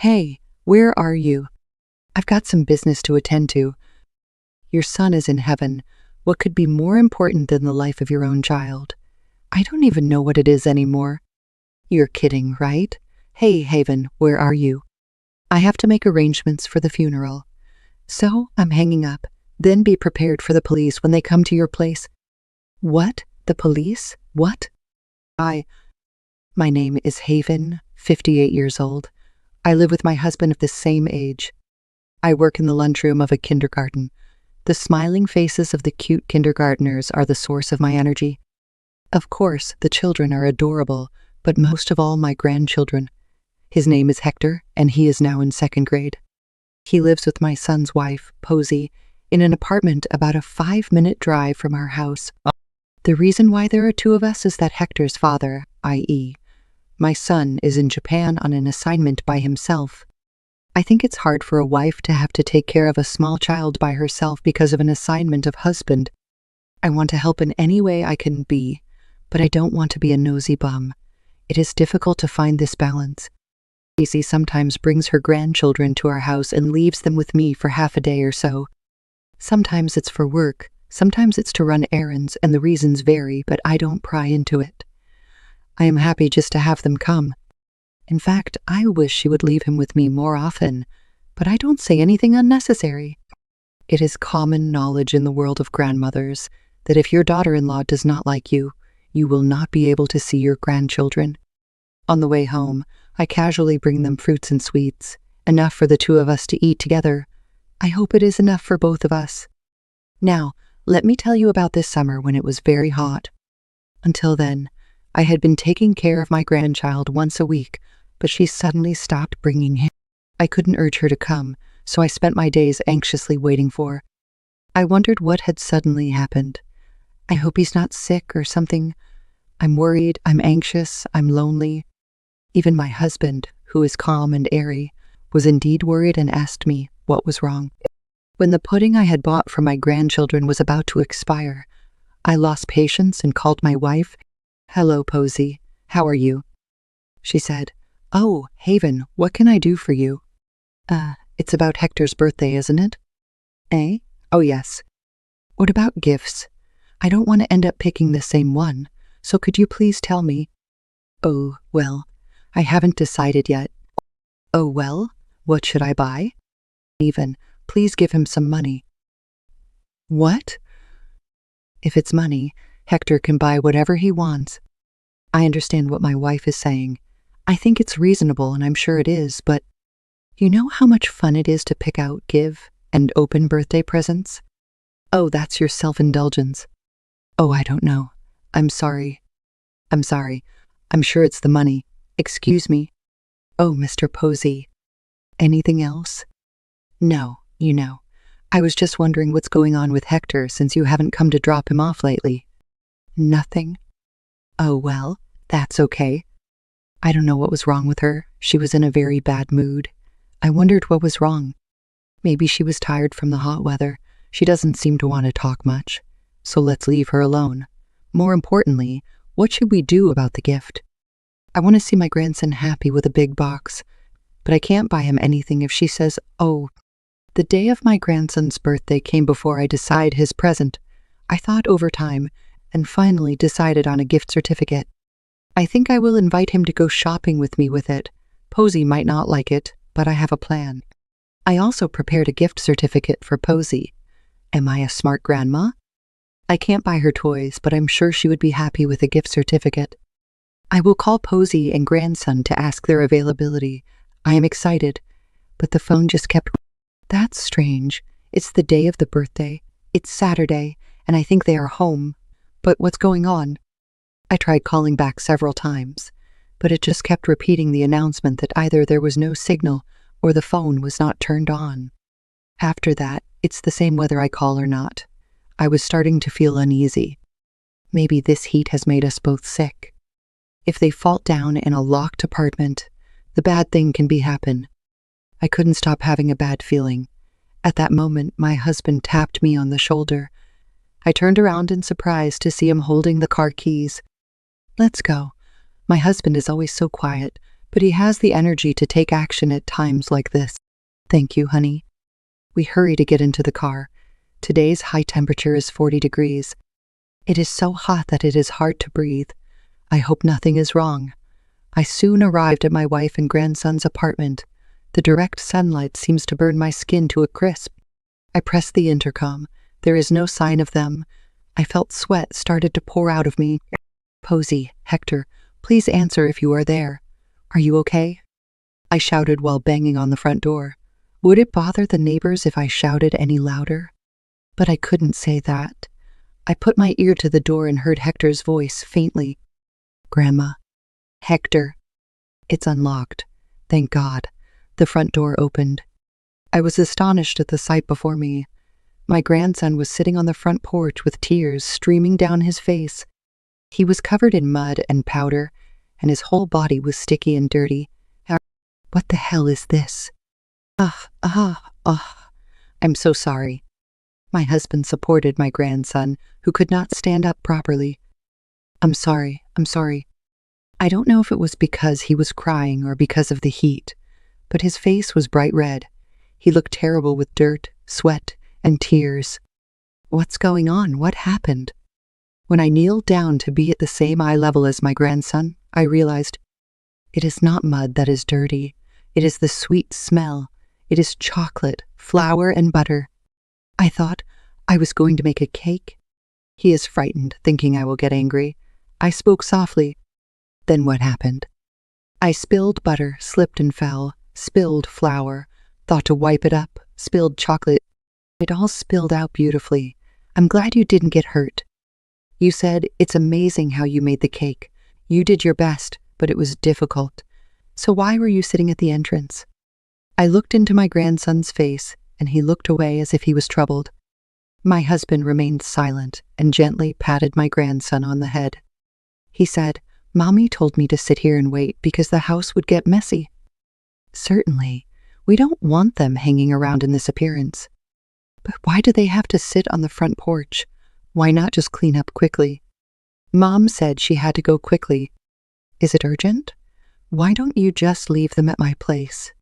Hey, where are you? I've got some business to attend to. Your son is in heaven. What could be more important than the life of your own child? I don't even know what it is anymore. You're kidding, right? Hey, Haven, where are you? I have to make arrangements for the funeral. So, I'm hanging up. Then be prepared for the police when they come to your place. What? The police? What? My name is Haven, 58 years old. I live with my husband of the same age. I work in the lunchroom of a kindergarten. The smiling faces of the cute kindergartners are the source of my energy. Of course, the children are adorable, but most of all my grandchildren. His name is Hector, and he is now in 2nd grade. He lives with my son's wife, Posey, in an apartment about a 5-minute drive from our house. The reason why there are 2 of us is that Hector's father, i.e., my son, is in Japan on an assignment by himself. I think it's hard for a wife to have to take care of a small child by herself because of an assignment of husband. I want to help in any way I can be, but I don't want to be a nosy bum. It is difficult to find this balance. Casey sometimes brings her grandchildren to our house and leaves them with me for half a day or so. Sometimes it's for work, sometimes it's to run errands, and the reasons vary, but I don't pry into it. I am happy just to have them come. In fact, I wish she would leave him with me more often, but I don't say anything unnecessary. It is common knowledge in the world of grandmothers that if your daughter-in-law does not like you, you will not be able to see your grandchildren. On the way home, I casually bring them fruits and sweets, enough for the 2 of us to eat together. I hope it is enough for both of us. Now, let me tell you about this summer when it was very hot. Until then, I had been taking care of my grandchild once a week, but she suddenly stopped bringing him. I couldn't urge her to come, so I spent my days anxiously waiting for. I wondered what had suddenly happened. I hope he's not sick or something. I'm worried, I'm anxious, I'm lonely. Even my husband, who is calm and airy, was indeed worried and asked me what was wrong. When the pudding I had bought for my grandchildren was about to expire, I lost patience and called my wife. "Hello, Posey. How are you?" She said, "Oh, Haven, what can I do for you?" It's about Hector's birthday, isn't it?" "Eh? Oh, yes." "What about gifts? I don't want to end up picking the same one, so could you please tell me?" "Oh, well, I haven't decided yet." "Oh, well, what should I buy?" "Even, please give him some money." "What?" "If it's money, Hector can buy whatever he wants." I understand what my wife is saying. I think it's reasonable, and I'm sure it is, but you know how much fun it is to pick out, give, and open birthday presents? Oh, that's your self-indulgence. Oh, I don't know. I'm sorry. I'm sure it's the money. Excuse me. Oh, Mr. Posey. Anything else? No, I was just wondering what's going on with Hector since you haven't come to drop him off lately. Nothing? Oh, well, that's okay. I don't know what was wrong with her. She was in a very bad mood. I wondered what was wrong. Maybe she was tired from the hot weather. She doesn't seem to want to talk much. So let's leave her alone. More importantly, what should we do about the gift? I want to see my grandson happy with a big box, but I can't buy him anything if she says, oh. The day of my grandson's birthday came before I decide his present. I thought over time and finally decided on a gift certificate. I think I will invite him to go shopping with me with it. Posey might not like it, but I have a plan. I also prepared a gift certificate for Posey. Am I a smart grandma? I can't buy her toys, but I'm sure she would be happy with a gift certificate. I will call Posey and grandson to ask their availability. I am excited, but the phone just kept. That's strange. It's the day of the birthday. It's Saturday, and I think they are home. But what's going on? I tried calling back several times, but it just kept repeating the announcement that either there was no signal or the phone was not turned on. After that, it's the same whether I call or not. I was starting to feel uneasy. Maybe this heat has made us both sick. If they fall down in a locked apartment, the bad thing can happen. I couldn't stop having a bad feeling. At that moment, my husband tapped me on the shoulder. I turned around in surprise to see him holding the car keys. Let's go. My husband is always so quiet, but but he has the energy to take action at times like this. Thank you, honey. We hurry to get into the car. Today's high temperature is 40 degrees. It is so hot that it is hard to breathe. I hope nothing is wrong. I soon arrived at my wife and grandson's apartment. The direct sunlight seems to burn my skin to a crisp. I press the intercom. There is no sign of them. I felt sweat started to pour out of me. Posey, Hector, please answer if you are there. Are you okay? I shouted while banging on the front door. Would it bother the neighbors if I shouted any louder? But I couldn't say that. I put my ear to the door and heard Hector's voice faintly. Grandma. Hector. It's unlocked. Thank God. The front door opened. I was astonished at the sight before me. My grandson was sitting on the front porch with tears streaming down his face. He was covered in mud and powder, and his whole body was sticky and dirty. What the hell is this? I'm so sorry. My husband supported my grandson, who could not stand up properly. I'm sorry. I don't know if it was because he was crying or because of the heat, but his face was bright red. He looked terrible with dirt, sweat, and tears. What's going on? What happened? When I kneeled down to be at the same eye level as my grandson, I realized it is not mud that is dirty. It is the sweet smell. It is chocolate, flour, and butter. I thought I was going to make a cake. He is frightened, thinking I will get angry. I spoke softly. Then what happened? I spilled butter, slipped and fell, spilled flour, thought to wipe it up, spilled chocolate. It all spilled out beautifully. I'm glad you didn't get hurt. You said, it's amazing how you made the cake. You did your best, but it was difficult. So why were you sitting at the entrance? I looked into my grandson's face, and he looked away as if he was troubled. My husband remained silent and gently patted my grandson on the head. He said, Mommy told me to sit here and wait because the house would get messy. Certainly, we don't want them hanging around in this appearance. But why do they have to sit on the front porch? Why not just clean up quickly? Mom said she had to go quickly. Is it urgent? Why don't you just leave them at my place?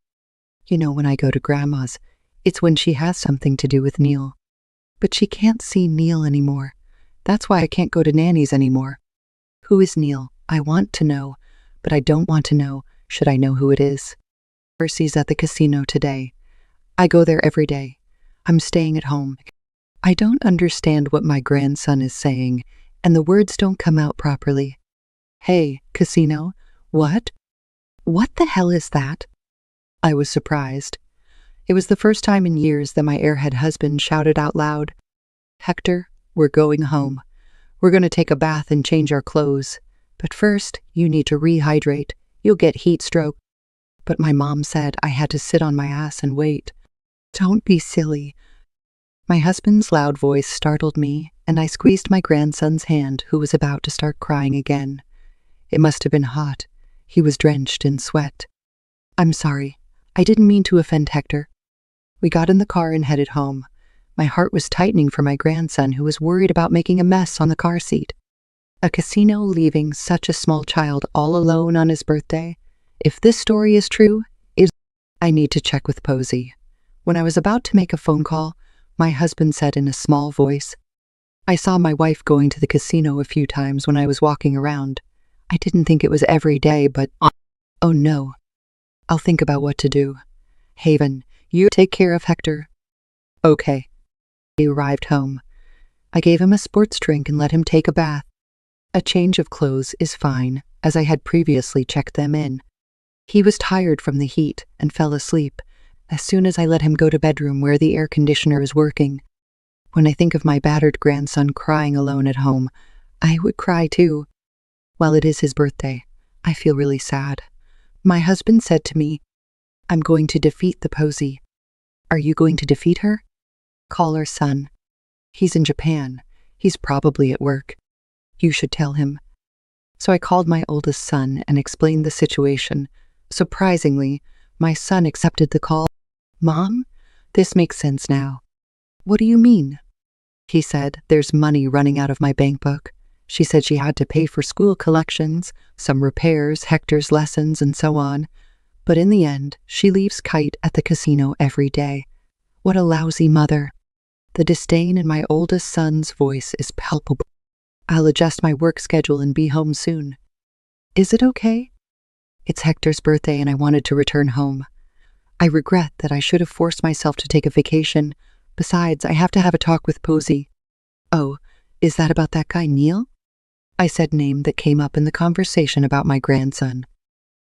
You know, when I go to Grandma's, it's when she has something to do with Neil. But she can't see Neil anymore. That's why I can't go to Nanny's anymore. Who is Neil? I want to know, but I don't want to know. Should I know who it is? Percy's at the casino today. I go there every day. I'm staying at home. I don't understand what my grandson is saying, and the words don't come out properly. Hey, casino? What? What the hell is that? I was surprised. It was the first time in years that my airhead husband shouted out loud, Hector, we're going home. We're going to take a bath and change our clothes. But first, you need to rehydrate. You'll get heat stroke. But my mom said I had to sit on my ass and wait. Don't be silly. My husband's loud voice startled me, and I squeezed my grandson's hand, who was about to start crying again. It must have been hot. He was drenched in sweat. I'm sorry. I didn't mean to offend Hector. We got in the car and headed home. My heart was tightening for my grandson, who was worried about making a mess on the car seat. A casino leaving such a small child all alone on his birthday? If this story is true, I need to check with Posey. When I was about to make a phone call, my husband said in a small voice, I saw my wife going to the casino a few times when I was walking around. I didn't think it was every day, but oh no. I'll think about what to do. Haven, you take care of Hector. Okay. He arrived home. I gave him a sports drink and let him take a bath. A change of clothes is fine, as I had previously checked them in. He was tired from the heat and fell asleep as soon as I let him go to bedroom where the air conditioner is working. When I think of my battered grandson crying alone at home, I would cry too. While it is his birthday, I feel really sad. My husband said to me, I'm going to defeat the Posey. Are you going to defeat her? Call her son. He's in Japan. He's probably at work. You should tell him. So I called my oldest son and explained the situation. Surprisingly, my son accepted the call. Mom, this makes sense now. What do you mean? He said, there's money running out of my bank book. She said she had to pay for school collections, some repairs, Hector's lessons, and so on. But in the end, she leaves Kite at the casino every day. What a lousy mother. The disdain in my oldest son's voice is palpable. I'll adjust my work schedule and be home soon. Is it okay? It's Hector's birthday and I wanted to return home. I regret that I should have forced myself to take a vacation. Besides, I have to have a talk with Posey. Oh, is that about that guy Neil? I said name that came up in the conversation about my grandson.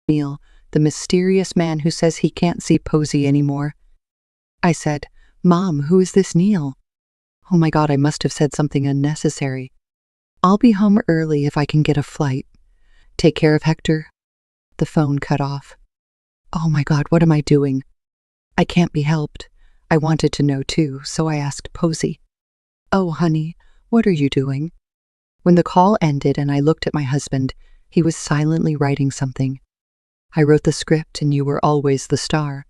Neil, the mysterious man who says he can't see Posey anymore. I said, Mom, who is this Neil? Oh my God, I must have said something unnecessary. I'll be home early if I can get a flight. Take care of Hector. The phone cut off. Oh my God, what am I doing? I can't be helped. I wanted to know too, so I asked Posey. Oh, honey, what are you doing? When the call ended and I looked at my husband, he was silently writing something. I wrote the script and you were always the star.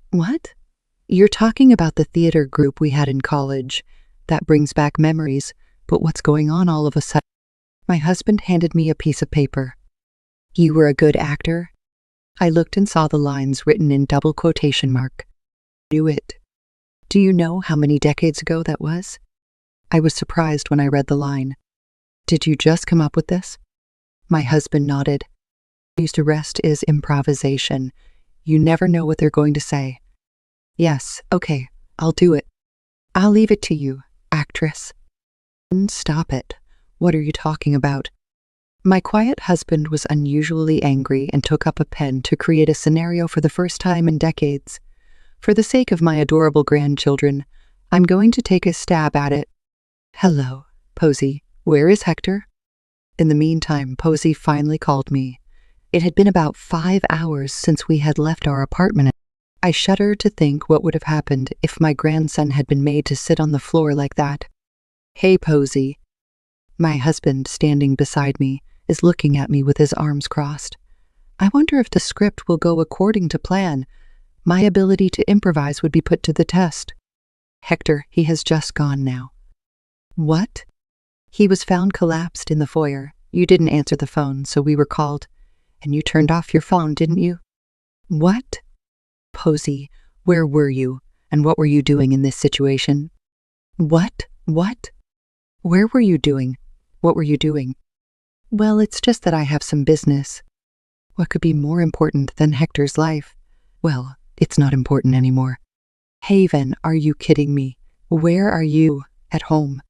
What? You're talking about the theater group we had in college. That brings back memories, but what's going on all of a sudden? My husband handed me a piece of paper. You were a good actor? I looked and saw the lines written in double quotation mark. Knew it. Do you know how many decades ago that was? I was surprised when I read the line. Did you just come up with this? My husband nodded. Used to rest is improvisation. You never know what they're going to say. Yes, okay, I'll do it. I'll leave it to you, actress. Stop it. What are you talking about? My quiet husband was unusually angry and took up a pen to create a scenario for the first time in decades. For the sake of my adorable grandchildren, I'm going to take a stab at it. Hello, Posey. Where is Hector? In the meantime, Posey finally called me. It had been about 5 hours since we had left our apartment. I shudder to think what would have happened if my grandson had been made to sit on the floor like that. Hey, Posey. My husband, standing beside me, is looking at me with his arms crossed. I wonder if the script will go according to plan. My ability to improvise would be put to the test. Hector, he has just gone now. What? He was found collapsed in the foyer. You didn't answer the phone, so we were called. And you turned off your phone, didn't you? What? Posey, where were you? And what were you doing in this situation? What? Where were you doing? What were you doing? Well, it's just that I have some business. What could be more important than Hector's life? Well, it's not important anymore. Haven, are you kidding me? Where are you? At home.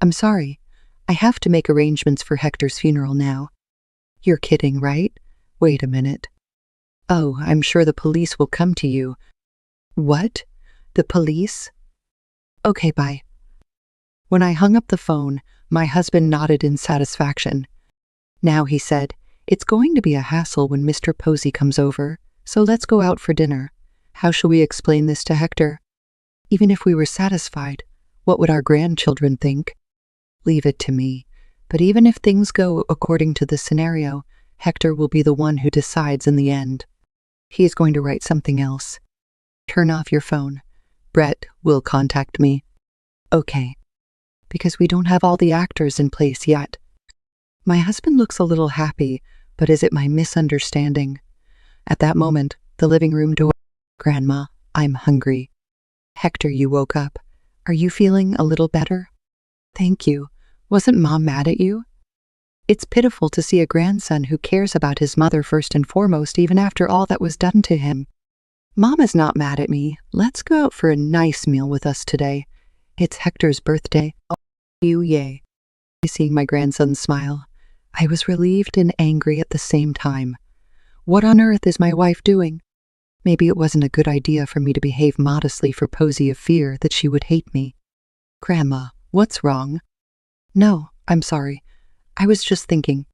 I'm sorry. I have to make arrangements for Hector's funeral now. You're kidding, right? Wait a minute. Oh, I'm sure the police will come to you. What? The police? Okay, bye. When I hung up the phone, my husband nodded in satisfaction. Now, he said, it's going to be a hassle when Mr. Posey comes over, so let's go out for dinner. How shall we explain this to Hector? Even if we were satisfied, what would our grandchildren think? Leave it to me. But even if things go according to the scenario, Hector will be the one who decides in the end. He is going to write something else. Turn off your phone. Brett will contact me. Okay. Because we don't have all the actors in place yet. My husband looks a little happy, but is it my misunderstanding? At that moment, the living room door. Grandma, I'm hungry. Hector, you woke up. Are you feeling a little better? Thank you. Wasn't Mom mad at you? It's pitiful to see a grandson who cares about his mother first and foremost even after all that was done to him. Mom is not mad at me. Let's go out for a nice meal with us today. It's Hector's birthday. Oh, yay. Seeing my grandson smile, I was relieved and angry at the same time. What on earth is my wife doing? Maybe it wasn't a good idea for me to behave modestly for Posey of fear that she would hate me. Grandma, what's wrong? No, I'm sorry. I was just thinking.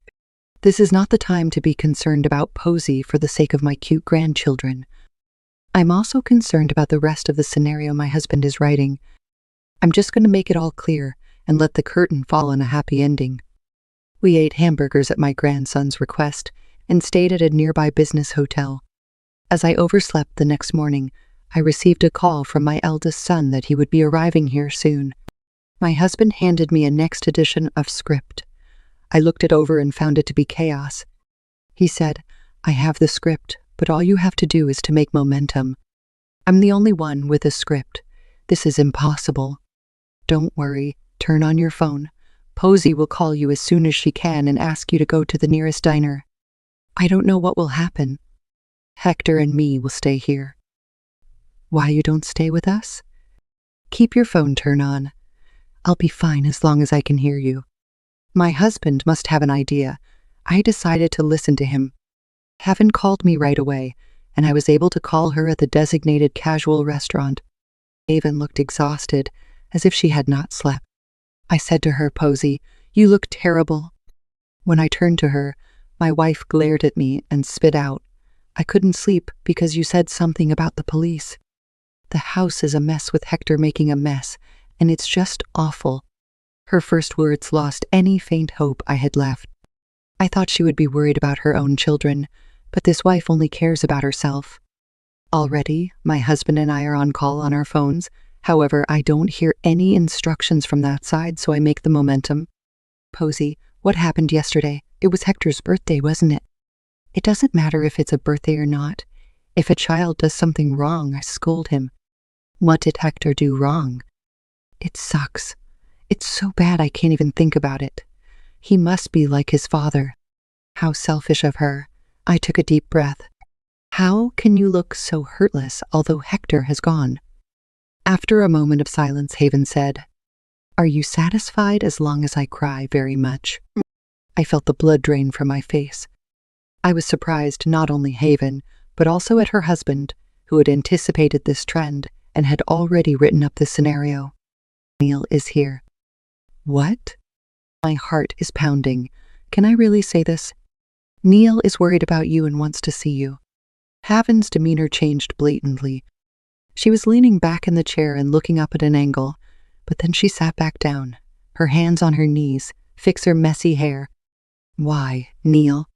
This is not the time to be concerned about Posey for the sake of my cute grandchildren. I'm also concerned about the rest of the scenario my husband is writing. I'm just going to make it all clear and let the curtain fall on a happy ending. We ate hamburgers at my grandson's request and stayed at a nearby business hotel. As I overslept the next morning, I received a call from my eldest son that he would be arriving here soon. My husband handed me a next edition of script. I looked it over and found it to be chaos. He said, I have the script, but all you have to do is to make momentum. I'm the only one with a script. This is impossible. Don't worry, turn on your phone. Posey will call you as soon as she can and ask you to go to the nearest diner. I don't know what will happen. Hector and me will stay here. Why you don't stay with us? Keep your phone turned on. I'll be fine as long as I can hear you. My husband must have an idea. I decided to listen to him. Heaven called me right away, and I was able to call her at the designated casual restaurant. Haven looked exhausted, as if she had not slept. I said to her, Posey, you look terrible. When I turned to her, my wife glared at me and spit out. I couldn't sleep because you said something about the police. The house is a mess with Hector making a mess, and it's just awful. Her first words lost any faint hope I had left. I thought she would be worried about her own children, but this wife only cares about herself. Already, my husband and I are on call on our phones. However, I don't hear any instructions from that side, so I make the momentum. Posey, what happened yesterday? It was Hector's birthday, wasn't it? It doesn't matter if it's a birthday or not. If a child does something wrong, I scold him. What did Hector do wrong? It sucks. It's so bad I can't even think about it. He must be like his father. How selfish of her. I took a deep breath. How can you look so hurtless although Hector has gone? After a moment of silence, Haven said, Are you satisfied as long as I cry very much? I felt the blood drain from my face. I was surprised not only Haven, but also at her husband, who had anticipated this trend and had already written up the scenario. Neil is here. What? My heart is pounding. Can I really say this? Neil is worried about you and wants to see you. Haven's demeanor changed blatantly. She was leaning back in the chair and looking up at an angle, but then she sat back down, her hands on her knees, fix her messy hair. Why, Neil?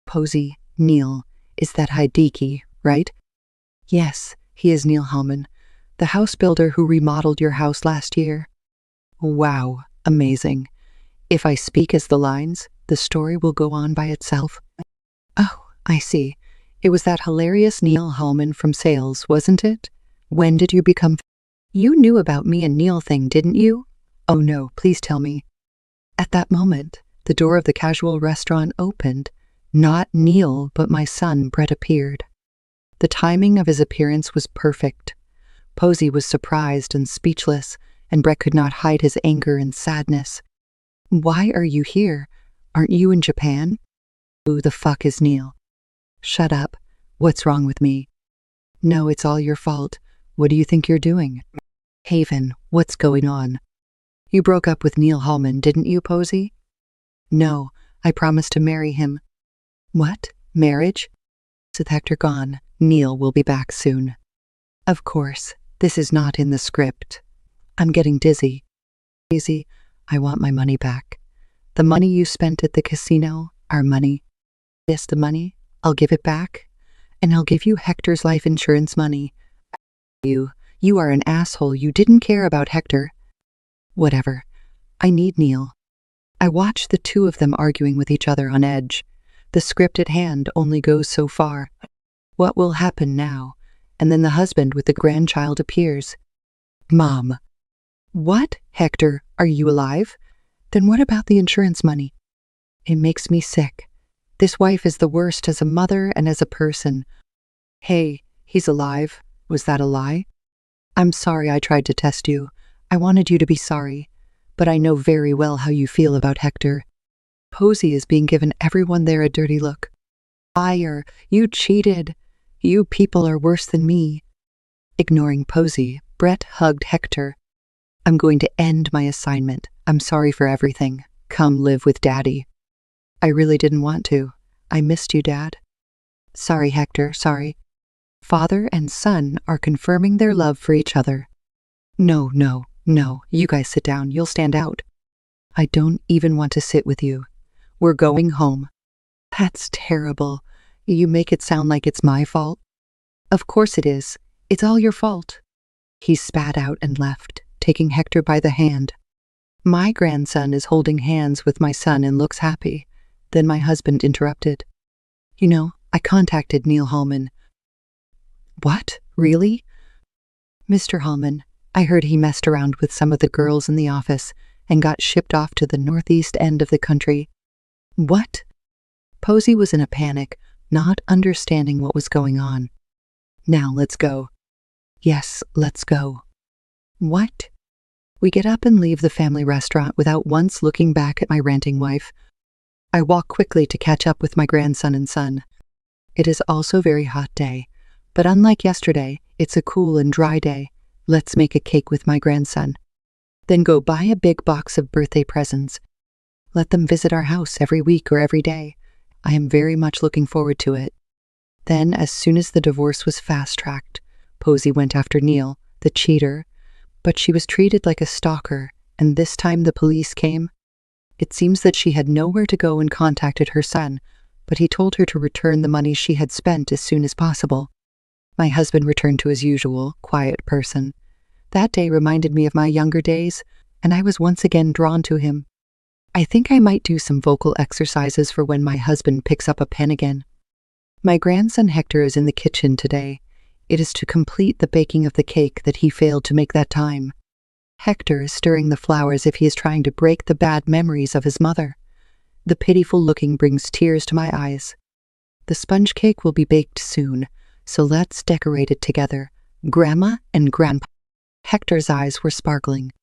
Posey, Neil, is that Hideki, right? Yes, he is Neil Hellman, the house builder who remodeled your house last year. Wow, amazing. If I speak as the lines, the story will go on by itself. Oh, I see. It was that hilarious Neil Hellman from sales, wasn't it? When did you become... You knew about me and Neil thing, didn't you? Oh no, please tell me. At that moment, the door of the casual restaurant opened. Not Neil, but my son, Brett, appeared. The timing of his appearance was perfect. Posey was surprised and speechless, and Brett could not hide his anger and sadness. Why are you here? Aren't you in Japan? Who the fuck is Neil? Shut up. What's wrong with me? No, it's all your fault. What do you think you're doing? Haven, what's going on? You broke up with Neil Hellman, didn't you, Posey? No, I promised to marry him. What? Marriage? With Hector gone, Neil will be back soon. Of course, this is not in the script. I'm getting dizzy. Easy, I want my money back. The money you spent at the casino, our money. Yes, the money, I'll give it back. And I'll give you Hector's life insurance money. You are an asshole. You didn't care about Hector. Whatever. I need Neil. I watched the two of them arguing with each other on edge. The script at hand only goes so far. What will happen now? And then the husband with the grandchild appears. Mom. What? Hector, are you alive? Then what about the insurance money? It makes me sick. This wife is the worst as a mother and as a person. Hey, he's alive. Was that a lie? I'm sorry I tried to test you. I wanted you to be sorry. But I know very well how you feel about Hector. Posey is being given everyone there a dirty look. Liar, you cheated. You people are worse than me. Ignoring Posey, Brett hugged Hector. I'm going to end my assignment. I'm sorry for everything. Come live with Daddy. I really didn't want to. I missed you, Dad. Sorry, Hector, sorry. Father and son are confirming their love for each other. No, you guys sit down, you'll stand out. I don't even want to sit with you. We're going home. That's terrible. You make it sound like it's my fault. Of course it is. It's all your fault. He spat out and left, taking Hector by the hand. My grandson is holding hands with my son and looks happy. Then my husband interrupted. You know, I contacted Neil Hallman. What? Really? Mr. Hallman, I heard he messed around with some of the girls in the office and got shipped off to the northeast end of the country. What? Posey was in a panic, not understanding what was going on. Now let's go. Yes, let's go. What? We get up and leave the family restaurant without once looking back at my ranting wife. I walk quickly to catch up with my grandson and son. It is also a very hot day, but unlike yesterday, it's a cool and dry day. Let's make a cake with my grandson. Then go buy a big box of birthday presents. Let them visit our house every week or every day. I am very much looking forward to it. Then, as soon as the divorce was fast-tracked, Posey went after Neil, the cheater, but she was treated like a stalker, and this time the police came. It seems that she had nowhere to go and contacted her son, but he told her to return the money she had spent as soon as possible. My husband returned to his usual, quiet person. That day reminded me of my younger days, and I was once again drawn to him. I think I might do some vocal exercises for when my husband picks up a pen again. My grandson Hector is in the kitchen today. It is to complete the baking of the cake that he failed to make that time. Hector is stirring the flour as if he is trying to break the bad memories of his mother. The pitiful looking brings tears to my eyes. The sponge cake will be baked soon, so let's decorate it together, Grandma and Grandpa. Hector's eyes were sparkling.